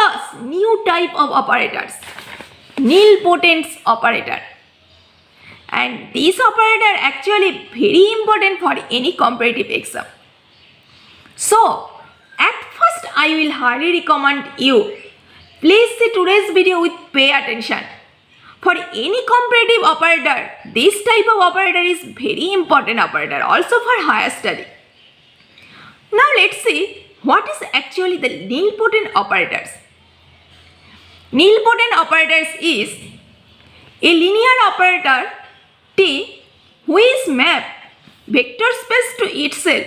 discuss new type of operators, nilpotent operator. And this operator actually very important for any competitive exam. So, at first I will highly recommend you, please see today's video with pay attention. For any competitive operator, this type of operator is very important operator, also for higher study. Now let's see what is actually the nilpotent operators. Nilpotent operators is a linear operator T whose map vector space to itself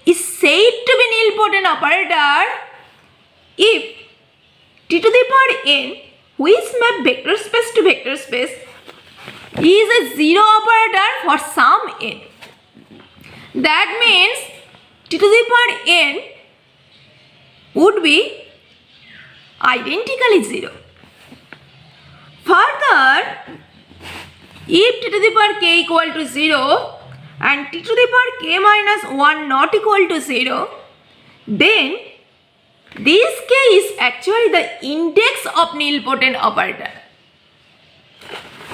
is said to be nilpotent operator if T to the power n whose map vector space to vector space is a zero operator for some n. That means T to the power n would be identically 0. Further, if T to the power k equal to 0 and T to the power k minus 1 not equal to 0, then this k is actually the index of nilpotent operator.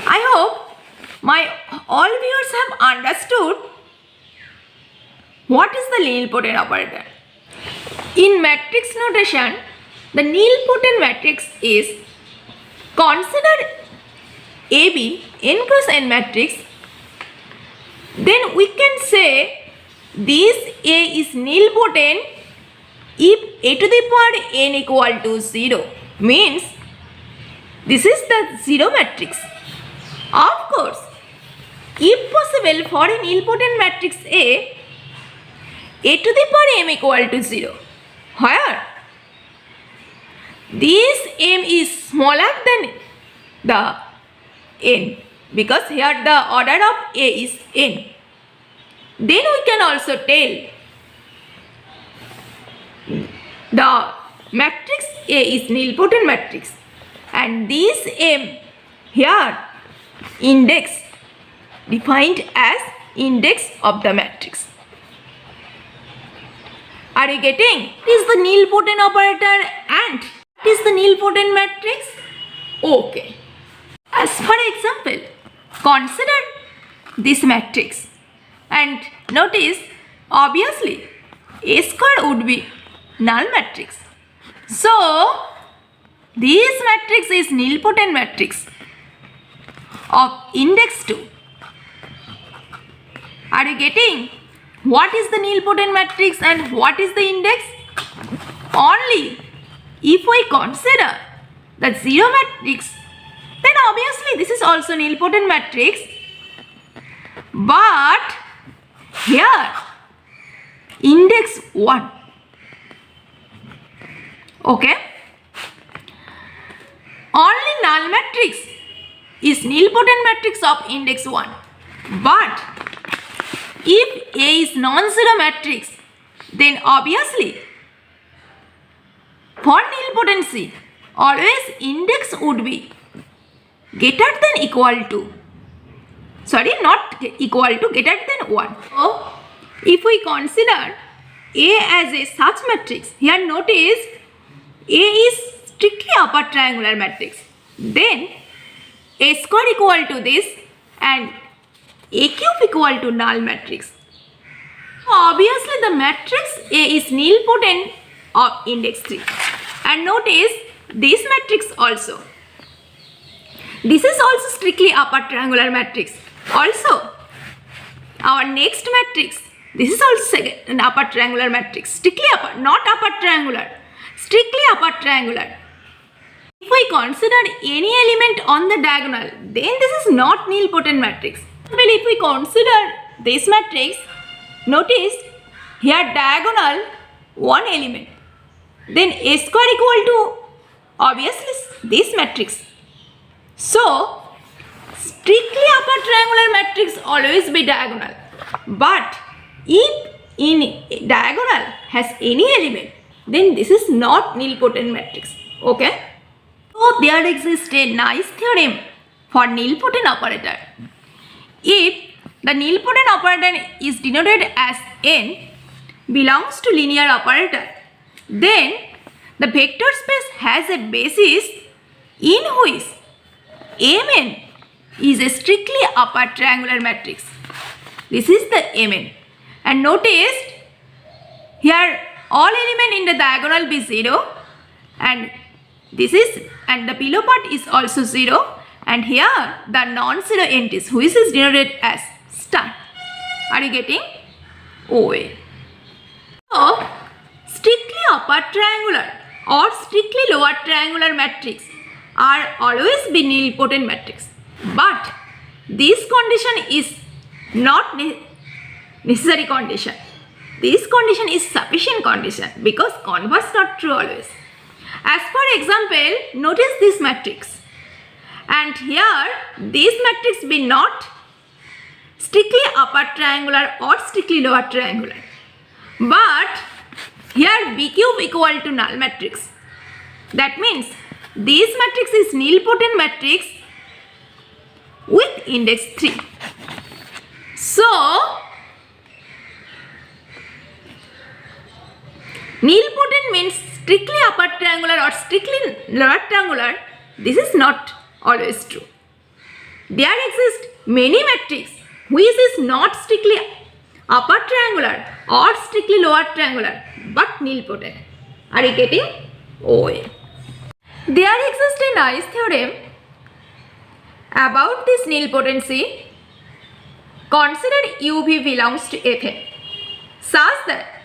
I hope my all viewers have understood what is the nilpotent operator. In matrix notation, the nilpotent matrix is, consider AB n cross n matrix, then we can say this A is nilpotent if A to the power n equal to 0, means this is the 0 matrix. Of course, if possible for a nilpotent matrix A to the power m equal to 0, where this m is smaller than the n, because here the order of A is n. Then we can also tell the matrix A is nilpotent matrix, and this m here index defined as index of the matrix. Are you getting? It is the nilpotent operator and it is the nilpotent matrix. Okay. As for example, consider this matrix and notice obviously A square would be null matrix. So, this matrix is nilpotent matrix of index 2. Are you getting? What is the nilpotent matrix and what is the index? Only if we consider the 0 matrix, then obviously this is also nilpotent matrix, but here index 1. Okay? Only null matrix is nilpotent matrix of index 1, but if A is non-zero matrix, then obviously for nilpotency always index would be greater than equal to, not equal to, greater than 1. So if we consider A as a such matrix, here notice A is strictly upper triangular matrix, then A square equal to this and A cube equal to null matrix. So obviously the matrix A is nilpotent of index 3. And notice this matrix also. This is also strictly upper triangular matrix. Also, our next matrix, this is also an upper triangular matrix. Strictly upper, not upper triangular. Strictly upper triangular. If we consider any element on the diagonal, then this is not nilpotent matrix. Well, if we consider this matrix, notice here diagonal one element, then A square equal to obviously this matrix. So strictly upper triangular matrix always be diagonal, but if in diagonal has any element, then this is not nilpotent matrix. Okay? So there exists a nice theorem for nilpotent operator. If the nilpotent operator is denoted as n belongs to linear operator, then the vector space has a basis in which Mn is a strictly upper triangular matrix. This is the Mn. And notice here all element in the diagonal be 0 and this is, and the below part is also 0, and here the non-zero entities which is denoted as star. Are you getting? OA. So strictly upper triangular or strictly lower triangular matrix are always be nilpotent matrix, but this condition is not necessary condition. This condition is sufficient condition because converse not true always. As for example, notice this matrix, and here this matrix be not strictly upper triangular or strictly lower triangular, but here B cube equal to null matrix. That means this matrix is nilpotent matrix with index 3. So nilpotent means strictly upper triangular or strictly lower triangular. This is not always true. There exist many matrices which is not strictly upper triangular or strictly lower triangular but nilpotent. Are you getting? OA. There exists a nice theorem about this nilpotency. Consider UV belongs to Fn such that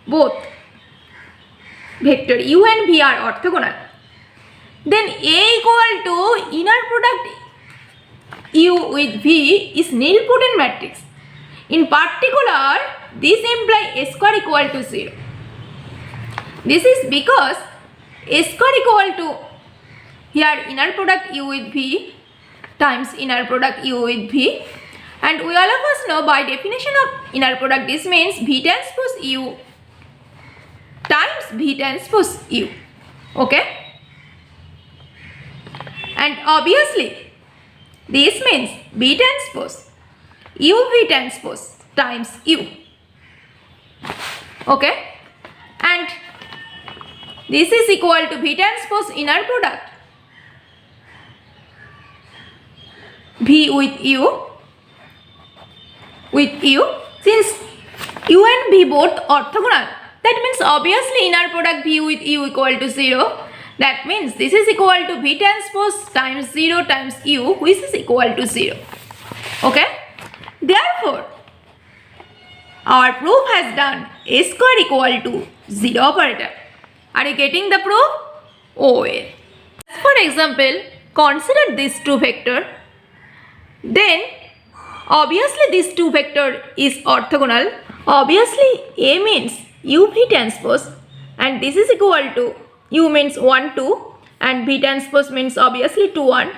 both vector u and v are orthogonal. Then A equal to inner product u with v is nilpotent matrix. In particular, this implies A square equal to 0. This is because A square equal to here inner product u with v times inner product u with v, and we all of us know by definition of inner product this means v transpose u times v transpose u. Okay? And obviously this means v transpose u v transpose times u. Okay? And this is equal to v transpose inner product v with u since u and v both orthogonal. That means obviously inner product v with u equal to 0. That means this is equal to v transpose times 0 times u, which is equal to 0. Okay? Therefore, our proof has done A square equal to 0 operator. Are you getting the proof? OA. For example, consider this two vector. Then obviously this two vector is orthogonal. Obviously A means u v transpose and this is equal to u means 1 2 and v transpose means obviously 2 1,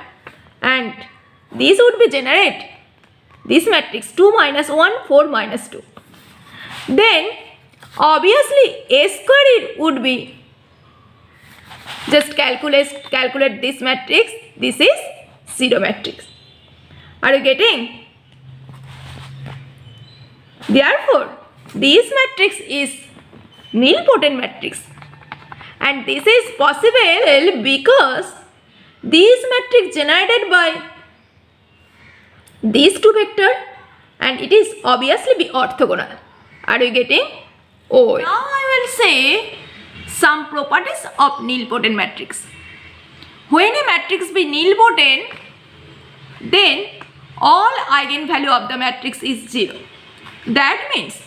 and this would be generate this matrix 2 minus 1 4 minus 2. Then obviously A square would be, just calculate this matrix, this is 0 matrix. Are you getting? Therefore, this matrix is nilpotent matrix, and this is possible because this matrix generated by these two vector and it is obviously be orthogonal. Are you getting? Oh, now I will say some properties of nilpotent matrix. When a matrix be nilpotent, then all eigenvalue of the matrix is 0. That means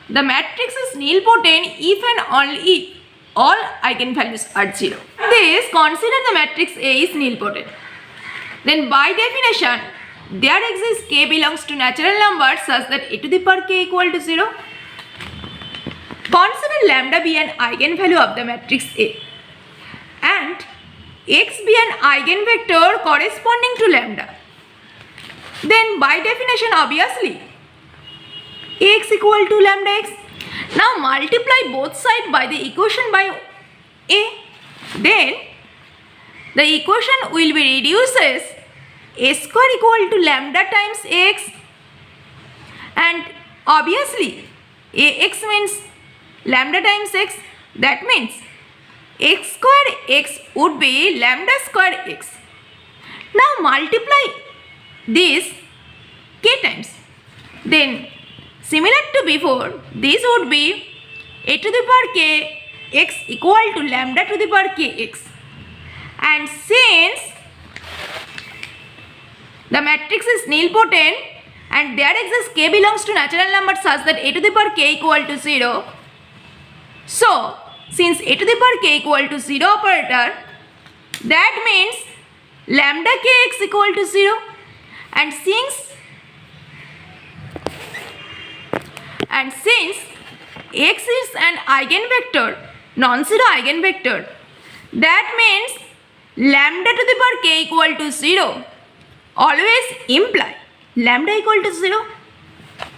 the matrix is nilpotent if and only if all eigenvalues are 0. This, consider the matrix A is nilpotent. Then by definition, there exists k belongs to natural numbers such that a to the power k equal to 0. Consider lambda be an eigenvalue of the matrix A and x be an eigenvector corresponding to lambda. Then by definition obviously x equal to lambda x. Now multiply both sides by the equation by A. Then the equation will be reduces a square equal to lambda times x, and obviously ax means lambda times x. That means x square x would be lambda square x. Now multiply this k times. Then similar to before, this would be a to the power k x equal to lambda to the power k x. And since the matrix is nilpotent and there exists k belongs to natural number such that a to the power k equal to 0. So, since a to the power k equal to 0 operator, that means lambda kx equal to 0. And since x is an eigenvector, non-zero eigenvector, that means lambda to the power k equal to 0 always imply lambda equal to 0.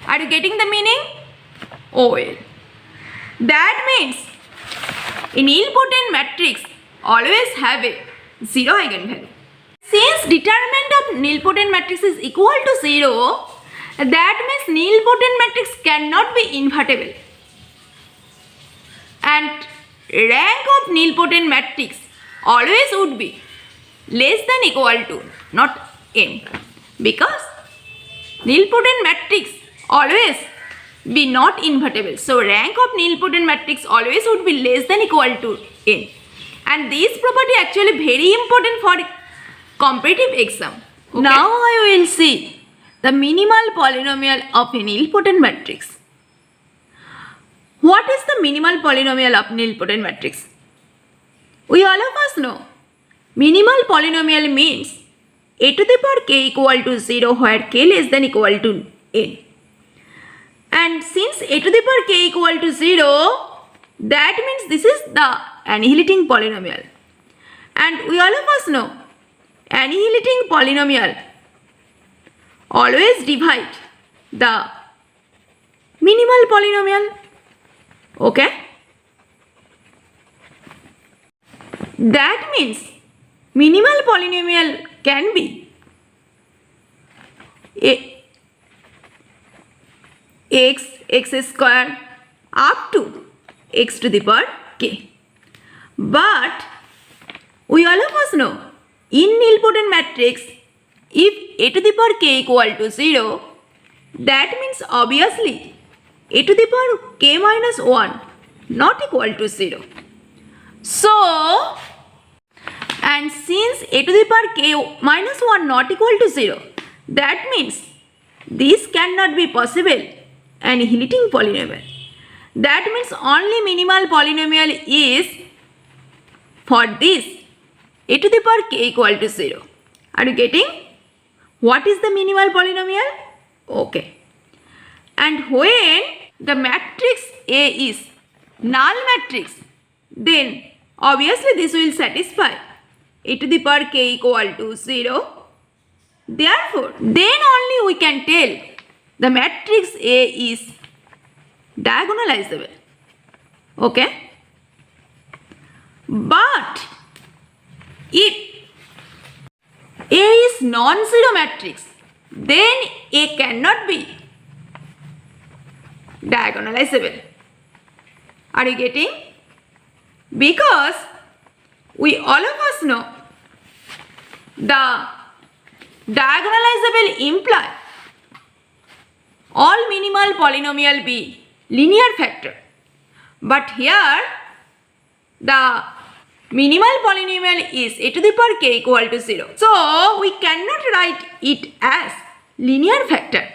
Are you getting the meaning? Oh well. That means a nilpotent matrix always have a 0 eigenvalue. Since determinant of nilpotent matrix is equal to 0, that means nilpotent matrix cannot be invertible. And rank of nilpotent matrix always would be less than equal to, not n. Because nilpotent matrix always be not invertible. So rank of nilpotent matrix always would be less than equal to n. And this property actually very important for competitive exam. Okay. Now I will see the minimal polynomial of a nilpotent matrix. What is the minimal polynomial of nilpotent matrix? We all of us know minimal polynomial means a to the power k equal to 0 where k less than equal to n. And since a to the power k equal to 0, that means this is the annihilating polynomial. And we all of us know annihilating polynomial always divide the minimal polynomial. Okay? That means minimal polynomial can be x square up to x to the power k. But we all of us know in nilpotent matrix, if a to the power k equal to 0, that means obviously a to the power k minus 1 not equal to 0. So, and since a to the power k minus 1 not equal to 0, that means this cannot be possible annihilating polynomial. That means only minimal polynomial is for this a to the power k equal to 0. Are you getting? What is the minimal polynomial? Okay. And when the matrix A is null matrix, then obviously this will satisfy a to the power k equal to 0. Therefore, then only we can tell the matrix A is diagonalizable. Okay? But if A is non-zero matrix, then A cannot be diagonalizable. Are you getting? Because we all of us know the diagonalizable imply all minimal polynomial be linear factor. But here the minimal polynomial is a to the power k equal to 0. So we cannot write it as linear factor.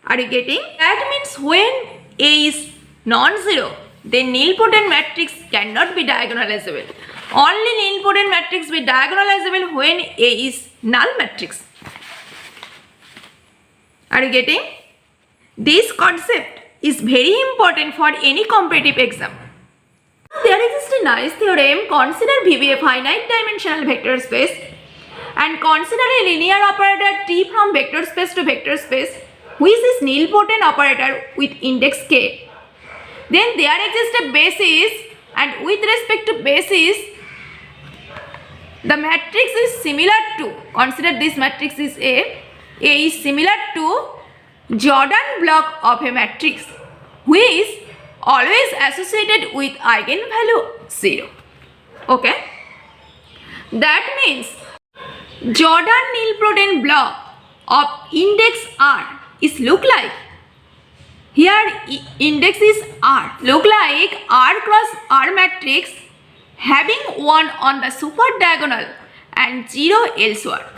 Are you getting? That means when A is non-zero, then nilpotent matrix cannot be diagonalizable. Only nilpotent matrix be diagonalizable when A is null matrix. Are you getting? This concept is very important for any competitive exam. There exists a nice theorem. Consider V be a finite dimensional vector space and consider a linear operator T from vector space to vector space which is nilpotent operator with index k. Then there exists a basis, and with respect to basis, the matrix is similar to, consider this matrix is A is similar to Jordan block of a matrix which is always associated with eigenvalue 0. Okay, that means Jordan Nilpotent block of index R is look like, here index is R, look like R cross R matrix having 1 on the super diagonal and 0 elsewhere,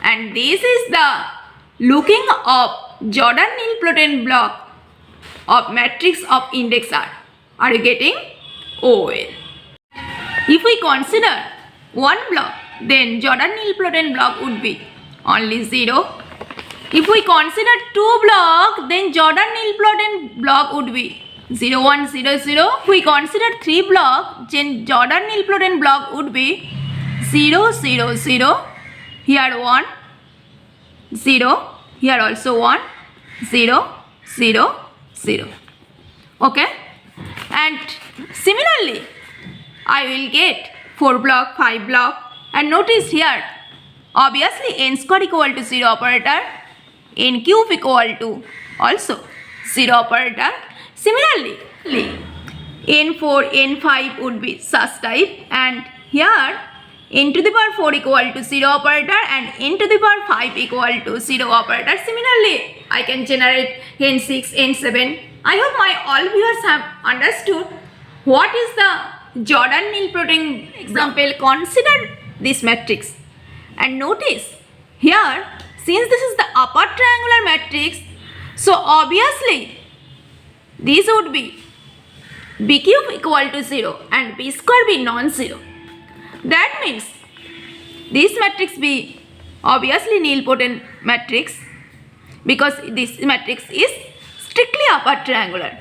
and this is the looking of Jordan Nilpotent block of matrix of index R. Are you getting? Oh well. If we consider one block, then Jordan Nilpotent block would be only 0. If we consider two blocks, then Jordan Nilpotent block would be 0, 1, 0, 0. If we consider three blocks, then Jordan Nilpotent block would be 0, 0, 0. Here 1, 0. Here also 1, 0, 0, 0. Okay? And similarly, I will get 4 block, 5 block, and notice here, obviously n square equal to 0 operator, n cube equal to also 0 operator. Similarly, n4, n5 would be such type, and here n to the power 4 equal to 0 operator and n to the power 5 equal to 0 operator. Similarly, I can generate n6, n7. I hope my all viewers have understood what is the Jordan Nilpotent example. Consider this matrix and notice here, since this is the upper triangular matrix, so obviously this would be b cube equal to 0 and b square be non-zero. That means this matrix be obviously nilpotent matrix, because this matrix is strictly upper triangular.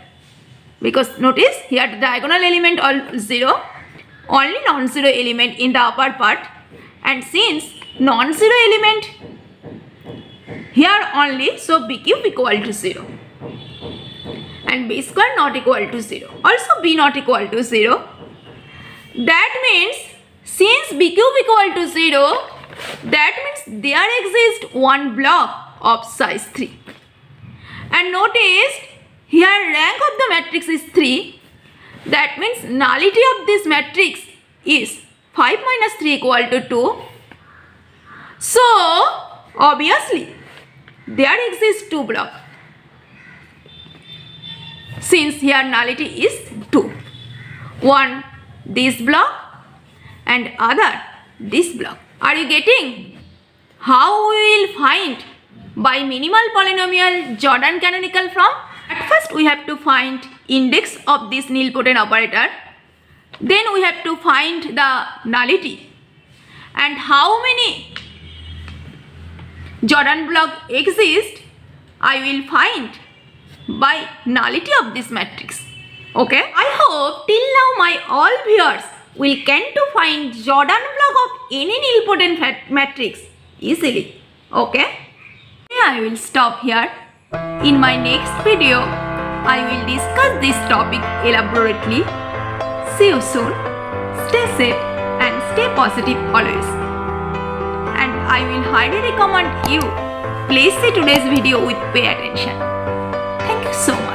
Because notice here the diagonal element all 0, only non-zero element in the upper part, and since non-zero element here only, so b cube equal to 0 and b square not equal to 0, also b not equal to 0. That means since b cube equal to 0, that means there exists one block of size 3. And notice here rank of the matrix is 3. That means nullity of this matrix is 5 minus 3 equal to 2. So obviously there exists two blocks, since here nullity is 2. One this block and other this block. Are you getting how we will find by minimal polynomial Jordan canonical from? At first we have to find index of this nilpotent operator, then we have to find the nullity, and how many Jordan block exist I will find by nullity of this matrix. Okay, I hope till now my all viewers will can to find Jordan block of any nilpotent matrix easily. Okay, I will stop here. In my next video, I will discuss this topic elaborately. See you soon. Stay safe and stay positive always. And I will highly recommend you please see today's video with pay attention. Thank you so much.